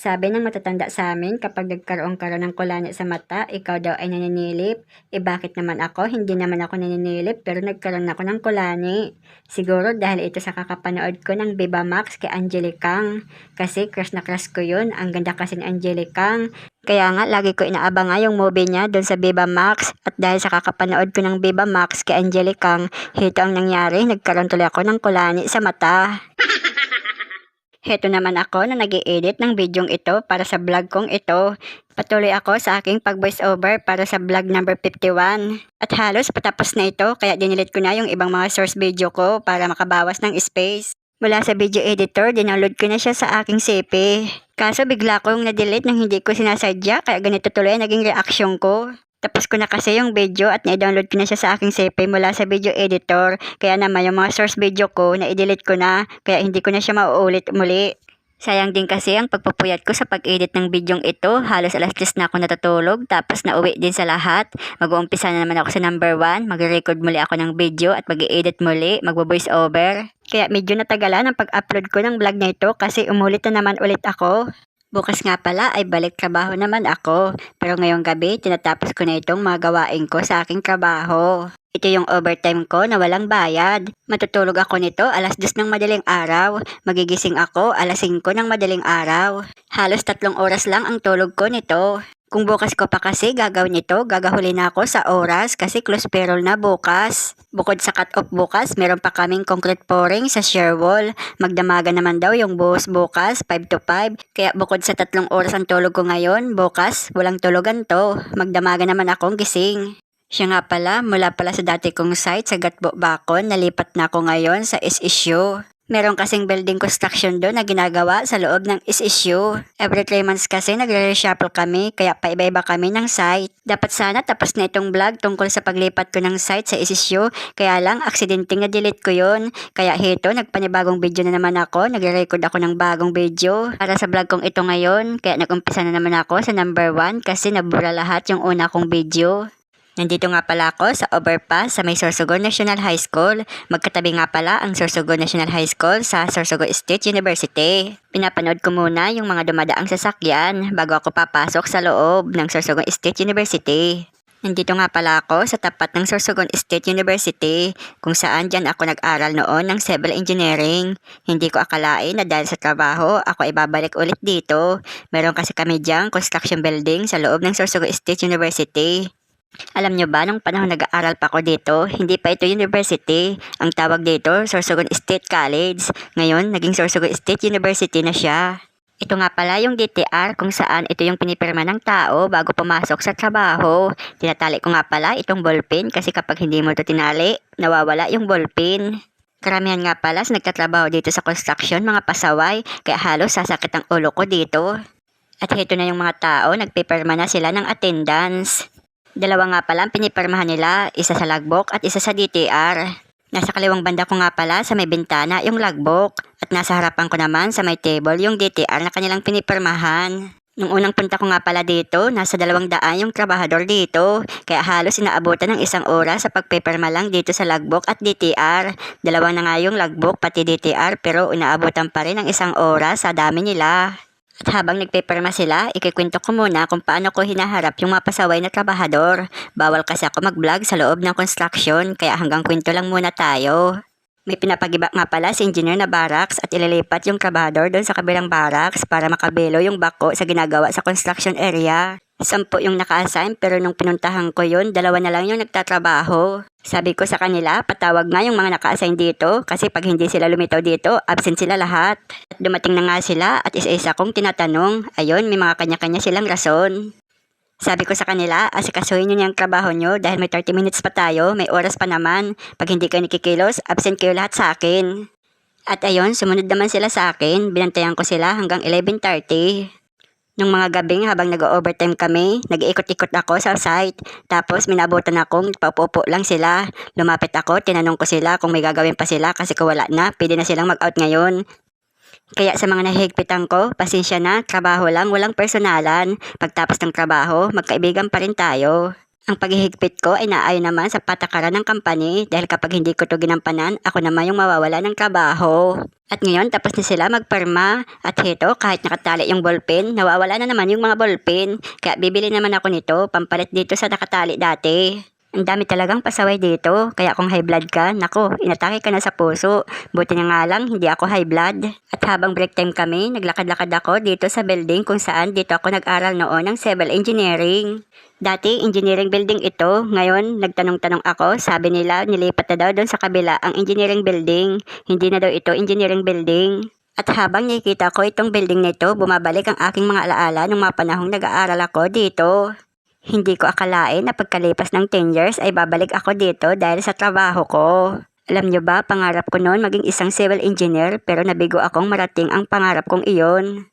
Sabi ng matatanda sa amin, kapag nagkaroon ka raw ng kulani sa mata, ikaw daw ay naninilip. Bakit naman ako? Hindi naman ako naninilip pero nagkaroon ako ng kulani. Siguro dahil ito sa kakapanood ko ng Viva Max kay Angelicang. Kasi crush na crush ko yun. Ang ganda kasi ni Angelicang. Kaya nga, lagi ko inaabang yung movie niya doon sa Viva Max. At dahil sa kakapanood ko ng Viva Max kay Angelicang, ito ang nangyari, nagkaroon tuloy ako ng kulani sa mata. Heto naman ako na nag-i-edit ng bidyong ito para sa vlog kong ito. Patuloy ako sa aking pag-voice over para sa vlog number 51. At halos patapos na ito kaya dinilit ko na yung ibang mga source video ko para makabawas ng space. Mula sa video editor, dinownload ko na siya sa aking CP. Kaso bigla kong na-delete nang hindi ko sinasadya kaya ganito tuloy ang naging reaksyon ko. Tapos ko na kasi yung video at na-download ko na siya sa aking CP mula sa video editor. Kaya naman yung mga source video ko na-delete ko na kaya hindi ko na siya mauulit muli. Sayang din kasi ang pagpupuyat ko sa pag-edit ng bidyong ito. Halos alas 10 na ako natutulog tapos nauwi din sa lahat. Mag-uumpisa na naman ako sa number 1. Mag-record muli ako ng video at mag-i-edit muli. Mag-voice over. Kaya medyo natagalan ang pag-upload ko ng vlog na ito kasi umulit na naman ulit ako. Bukas nga pala ay balik trabaho naman ako. Pero ngayong gabi, tinatapos ko na itong mga gawain ko sa aking trabaho. Ito yung overtime ko na walang bayad. Matutulog ako nito alas 2 ng madaling araw. Magigising ako alas 5 ng madaling araw. Halos 3 oras lang ang tulog ko nito. Kung bukas ko pa kasi gagawin ito, gagahuli na ako sa oras kasi close payroll na bukas. Bukod sa cut-off bukas, meron pa kaming concrete pouring sa shear wall. Magdamagan naman daw yung buhos bukas, 5 to 5. Kaya bukod sa 3 oras ang tulog ko ngayon, bukas, walang tulugan to. Magdamagan naman akong gising. Siya nga pala, mula pala sa dati kong site sa Gatbo Bacon, nalipat na ako ngayon sa SSU. Meron kasing building construction doon na ginagawa sa loob ng SSU. Every 3 months kasi nagre-reshuffle kami kaya paiba-iba kami ng site. Dapat sana tapos na itong vlog tungkol sa paglipat ko ng site sa SSU kaya lang aksidenteng na-delete ko yun. Kaya heto, nagpanibagong video na naman ako. Nagre-record ako ng bagong video para sa vlog kong ito ngayon. Kaya nag-umpisa na naman ako sa number 1 kasi nabura lahat yung una kong video. Nandito nga pala ako sa overpass sa may Sorsogon National High School. Magkatabi nga pala ang Sorsogon National High School sa Sorsogon State University. Pinapanood ko muna yung mga dumadaang sasakyan bago ako papasok sa loob ng Sorsogon State University. Nandito nga pala ako sa tapat ng Sorsogon State University kung saan dyan ako nag-aral noon ng civil engineering. Hindi ko akalain na dahil sa trabaho ako ibabalik ulit dito. Meron kasi kami dyan construction building sa loob ng Sorsogon State University. Alam nyo ba, nung panahon nag-aaral pa ako dito, hindi pa ito university. Ang tawag dito, Sorsogon State College. Ngayon, naging Sorsogon State University na siya. Ito nga pala yung DTR kung saan ito yung pinipirma ng tao bago pumasok sa trabaho. Tinatali ko nga pala itong ballpen kasi kapag hindi mo ito tinali, nawawala yung ballpen. Karamihan nga pala sa nagtatrabaho dito sa construction, mga pasaway, kaya halos sasakit ang ulo ko dito. At heto na yung mga tao, nagpipirma na sila ng attendance. Dalawa nga pala ang pinipirmahan nila, isa sa logbook at isa sa DTR. Nasa kaliwang banda ko nga pala sa may bintana yung logbook at nasa harapan ko naman sa may table yung DTR na kanilang pinipirmahan. Nung unang punta ko nga pala dito, nasa 200 yung trabahador dito, kaya halos inaabutan ng 1 oras sa pagpipirma lang dito sa logbook at DTR. Dalawa na nga yung logbook pati DTR pero inaabutan pa rin ng 1 oras sa dami nila. At habang nagpipirma sila, ikikwento ko muna kung paano ko hinaharap yung mga pasaway na trabahador. Bawal kasi ako mag-vlog sa loob ng construction, kaya hanggang kwento lang muna tayo. May pinapagiba nga pala si engineer na barracks at ililipat yung trabahador doon sa kabilang barracks para makabelo yung bako sa ginagawa sa construction area. 10 yung naka-assign pero nung pinuntahan ko yun, 2 na lang yung nagtatrabaho. Sabi ko sa kanila, patawag nga yung mga naka-assign dito kasi pag hindi sila lumitaw dito, absent sila lahat. At dumating na nga sila at isa-isa kong tinatanong, ayun may mga kanya-kanya silang rason. Sabi ko sa kanila, asikasuhin nyo niyang trabaho nyo dahil may 30 minutes pa tayo, may oras pa naman. Pag hindi kayo nakikilos, absent kayo lahat sa akin. At ayun, sumunod naman sila sa akin, binantayan ko sila hanggang 11:30. Nung mga gabing habang nag-overtime kami, nag-iikot-ikot ako sa site. Tapos minabutan akong paupo lang sila. Lumapit ako, tinanong ko sila kung may gagawin pa sila kasi kung wala na, pwede na silang mag-out ngayon. Kaya sa mga nahihigpitan ko, pasensya na, trabaho lang, walang personalan. Pagtapos ng trabaho, magkaibigan pa rin tayo. Ang paghihigpit ko ay naayon naman sa patakaran ng company dahil kapag hindi ko to ginampanan, ako naman yung mawawala ng trabaho. At ngayon tapos na sila magparma at heto kahit nakatali yung ballpen, nawawala na naman yung mga ballpen. Kaya bibili naman ako nito, pampalit dito sa nakatali dati. Ang dami talagang pasaway dito, kaya kung high blood ka, nako, inatake ka na sa puso. Buti na nga lang, hindi ako high blood. At habang break time kami, naglakad-lakad ako dito sa building kung saan dito ako nag-aral noon ng civil engineering. Dati, engineering building ito. Ngayon, nagtanong-tanong ako, sabi nila, nilipat na daw doon sa kabila ang engineering building. Hindi na daw ito engineering building. At habang nakikita ko itong building nito, bumabalik ang aking mga alaala nung mga panahong nag-aaral ako dito. Hindi ko akalain na pagkalipas ng 10 years ay babalik ako dito dahil sa trabaho ko. Alam nyo ba, pangarap ko noon maging isang civil engineer pero nabigo akong marating ang pangarap kong iyon.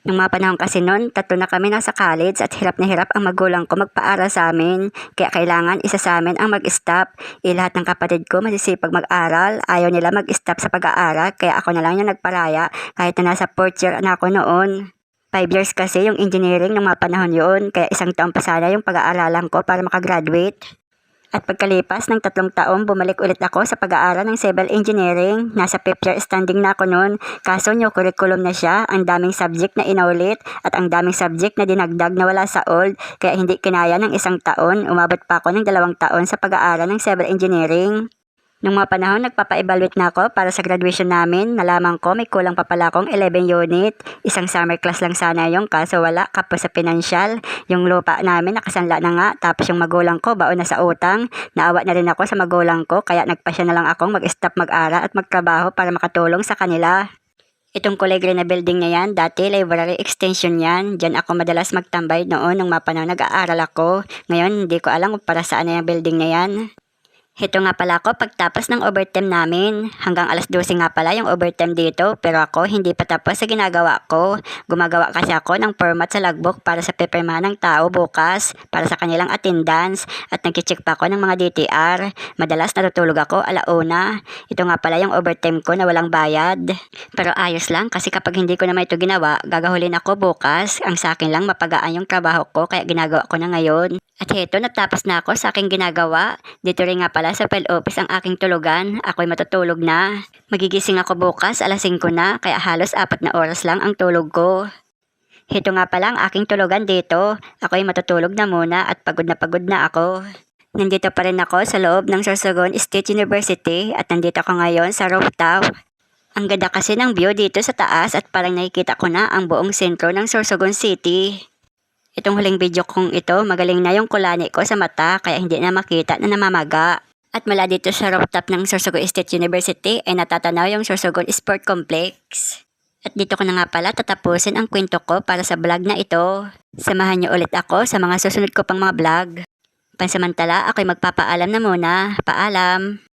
Nung mga panahon kasi noon, 3 na kami nasa college at hirap na hirap ang magulang ko magpaaral sa amin. Kaya kailangan isa sa amin ang mag-stop. Lahat ng kapatid ko masisipag mag-aral, ayaw nila mag-stop sa pag-aaral kaya ako na lang yung nagparaya kahit na nasa 4th year na ako noon. 5 years kasi yung engineering ng mga panahon yun, kaya 1 taon pa sana yung pag-aaralan ko para makagraduate. At pagkalipas ng 3 taon, bumalik ulit ako sa pag-aaral ng civil engineering. Nasa 5th year standing na ako noon, kaso new curriculum na siya, ang daming subject na inaulit at ang daming subject na dinagdag na wala sa old, kaya hindi kinaya ng 1 taon, umabot pa ako ng 2 taon sa pag-aaral ng civil engineering. Nung mga panahon, nagpapa-evaluate na ako para sa graduation namin. Nalaman ko may kulang pa pala akong 11 unit. Isang summer class lang sana yung kaso wala kapos sa financial. Yung lupa namin nakasanla na nga tapos yung magulang ko baon na sa utang. Naawa na rin ako sa magulang ko kaya nagpasya na lang akong mag-stop mag-aral at magtrabaho para makatulong sa kanila. Itong kulay green na building na yan, dati library extension yan. Diyan ako madalas magtambay noon nung mga panahon nag-aaral ako. Ngayon hindi ko alam kung para saan na yung building na yan. Heto nga pala ako pagtapos ng overtime namin. Hanggang alas 12 nga pala yung overtime dito pero ako hindi pa tapos sa ginagawa ko. Gumagawa kasi ako ng format sa logbook para sa pipirmahan ng tao bukas para sa kanilang attendance at nag-check pa ako ng mga DTR. Madalas natutulog ako alauna. Ito nga pala yung overtime ko na walang bayad. Pero ayos lang kasi kapag hindi ko naman ito ginawa, gagahulin ako bukas. Ang sa akin lang mapagaan yung trabaho ko kaya ginagawa ko na ngayon. At heto, natapos na ako sa aking ginagawa. Dito rin nga pala sa field office ang aking tulugan. Ako'y matutulog na. Magigising ako bukas, alas 5 na, kaya halos 4 na oras lang ang tulog ko. Heto nga pala ang aking tulugan dito. Ako'y matutulog na muna at pagod na ako. Nandito pa rin ako sa loob ng Sorsogon State University at nandito ako ngayon sa rooftop. Ang ganda kasi ng view dito sa taas at parang nakikita ko na ang buong sentro ng Sorsogon City. Itong huling video kong ito, magaling na yung kulani ko sa mata kaya hindi na makita na namamaga. At mula dito sa rooftop ng Sorsogon State University ay natatanaw yung Sorsogon Sport Complex. At dito ko na nga pala tatapusin ang kwento ko para sa vlog na ito. Samahan niyo ulit ako sa mga susunod ko pang mga vlog. Pansamantala, ako'y magpapaalam na muna. Paalam!